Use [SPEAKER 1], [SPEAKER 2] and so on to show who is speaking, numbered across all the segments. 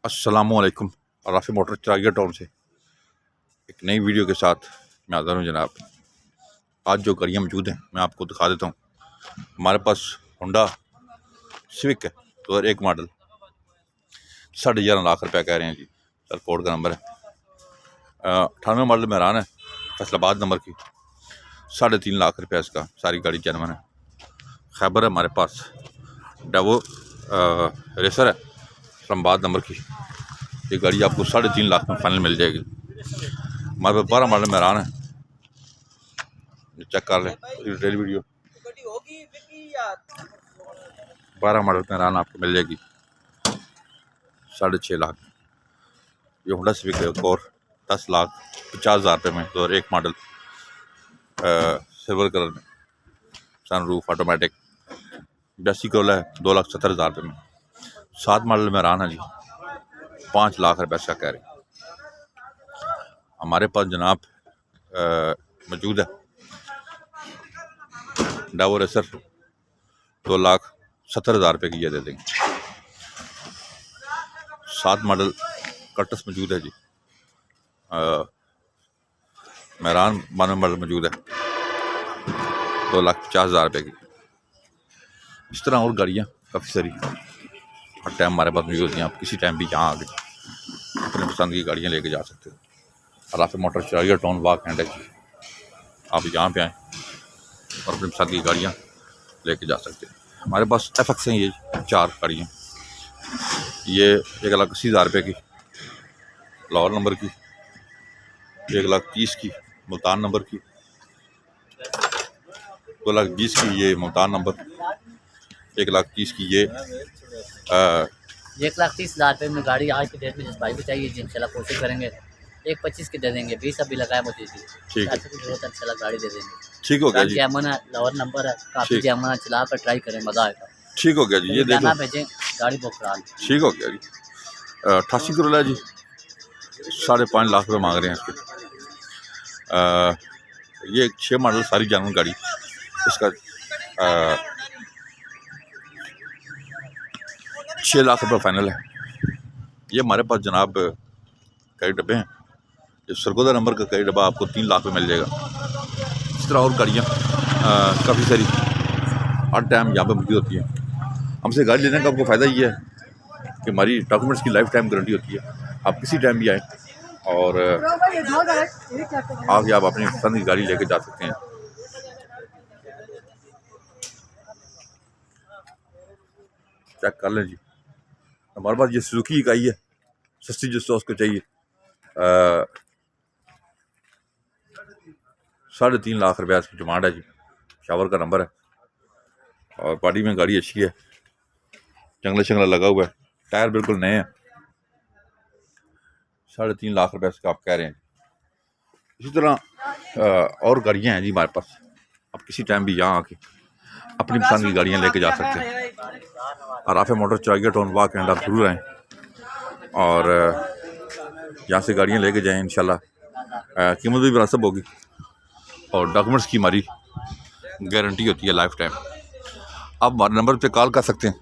[SPEAKER 1] अस्सलामुअलैकुम। Rafi motor चिरागिया town से एक नई वीडियो के साथ मैं हाज़िर हूँ जनाब। आज जो गाड़ियाँ मौजूद हैं मैं आपको दिखा देता हूँ। हमारे पास होंडा सिविक है 2001 मॉडल, 11.5 लाख रुपया कह रहे हैं जी। सर कोड का नंबर है 98 मॉडल मेहरान है, फैसलाबाद नंबर की, 3.5 लाख रुपया इसका। सारी गाड़ी जेन्युइन है। खैबर है हमारे पास, डेवो रेसर है, इस्लामाबाद नंबर की। ये गाड़ी आपको 3.5 लाख में फाइनल मिल जाएगी। हमारे पास 12 मॉडल मेहरान है, चेक कर लें डिटेल वीडियो। 12 मॉडल मेहरान आपको मिल जाएगी 6.5 लाख। ये होंडा सिविक है और 10,50,000 रुपये में 2001 मॉडल, सिल्वर कलर में, सनरूफ ऑटोमेटिक, 82 किलो है, 2,70,000 रुपये में। 7 मॉडल मेहरान है जी, 5 लाख रुपये इसका कह रहे हैं। हमारे पास जनाब मौजूद है डेवो रेसर, 2,70,000 रुपये की ये दे देंगे। 7 मॉडल कटस मौजूद है जी, मेहरान 12 मॉडल मौजूद है, 2,50,000 रुपये की। इस तरह और गाड़ियाँ काफ़ी सारी हर टाइम हमारे पास मौजूद हैं। आप किसी टाइम भी यहाँ आके अपने पसंद की गाड़ियाँ लेके जा सकते हो। Rafi motor चिरागिया town walk end है जी। आप यहाँ पे आएँ और अपनी पसंद की गाड़ियाँ लेके जा सकते हैं। हमारे पास FX हैं, ये 4 गाड़ियाँ। ये 1,80,000 रुपये की लाहौर नंबर की, 1,30,000 की मुल्तान नंबर की, 2,20,000 की ये मुल्तान नंबर, 1,30,000 की ये
[SPEAKER 2] 1,30,000 रुपये में गाड़ी आज की डेट में जिस भाई को चाहिए जी इंशाल्लाह कोशिश करेंगे 1,25,000 के दे देंगे। 20 अभी लगाया मुझे जी,
[SPEAKER 1] ठीक है,
[SPEAKER 2] बहुत इंशाल्लाह गाड़ी दे देंगे।
[SPEAKER 1] ठीक हो गया जी।
[SPEAKER 2] जैमन है, लाहौर नंबर है, काफ़ी जैमन चला कर ट्राई करें, मज़ा आएगा।
[SPEAKER 1] ठीक हो गया जी। ये देखो
[SPEAKER 2] भेजें, गाड़ी बुक करा लें।
[SPEAKER 1] ठीक हो गया जी। 88 किलो है जी, 5.5 लाख रुपये मांग रहे हैं इसके। ये 6 मॉडल सारी जानवर गाड़ी, इसका 6 लाख रुपये फाइनल है। ये हमारे पास जनाब कई डब्बे हैं। ये सरगोदा नंबर का कई डब्बा आपको 3 लाख में मिल जाएगा। इस तरह और गाड़ियाँ काफ़ी सारी हर टाइम यहाँ पर मौजूद होती हैं। हमसे गाड़ी लेने का आपको फ़ायदा ये है कि हमारी डॉक्यूमेंट्स की लाइफ टाइम गारंटी होती है। आप किसी टाइम भी आएँ और आगे आप अपनी पसंद की गाड़ी लेके जा सकते हैं। चेक कर लें जी। हमारे पास ये सुजुकी इकाई है, सस्ती जिसको उसको चाहिए, 3.5 लाख रुपया इसकी डिमांड है जी। शावर का नंबर है और बॉडी में गाड़ी अच्छी है, जंगला शंगला लगा हुआ है, टायर बिल्कुल नए हैं। 3.5 लाख रुपये इसका आप कह रहे हैं। इसी तरह और गाड़ियाँ हैं जी हमारे पास। आप किसी टाइम भी यहाँ आके अपनी पसंद की गाड़ियाँ लेके जा सकते हैं। और Rafi motor चिरागिया town walk end आप जरूर आएँ और यहाँ से गाड़ियाँ लेके जाएँ। इंशाल्लाह कीमत भी मुनासिब होगी और डॉक्यूमेंट्स की हमारी गारंटी होती है लाइफ टाइम। आप हमारे नंबर पे कॉल कर सकते हैं।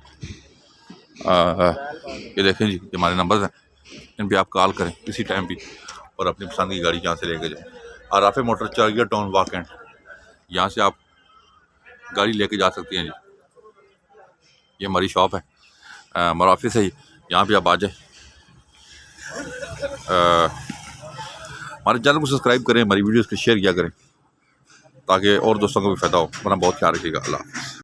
[SPEAKER 1] ये देखें जी, ये हमारे नंबर हैं, इन पे आप कॉल करें किसी टाइम भी और अपनी पसंद की गाड़ी यहाँ से लेके जाएँ। और Rafi motor चिरागिया town walk and, यहाँ से आप गाड़ी लेके जा सकते हैं जी। ये हमारी शॉप है, हमारा ऑफिस है, यहाँ पे आप आ जाए। हमारे चैनल को सब्सक्राइब करें, हमारी वीडियोस को शेयर किया करें ताकि और दोस्तों को भी फ़ायदा हो। अपना बहुत ख्याल रखिएगा। अल्लाह।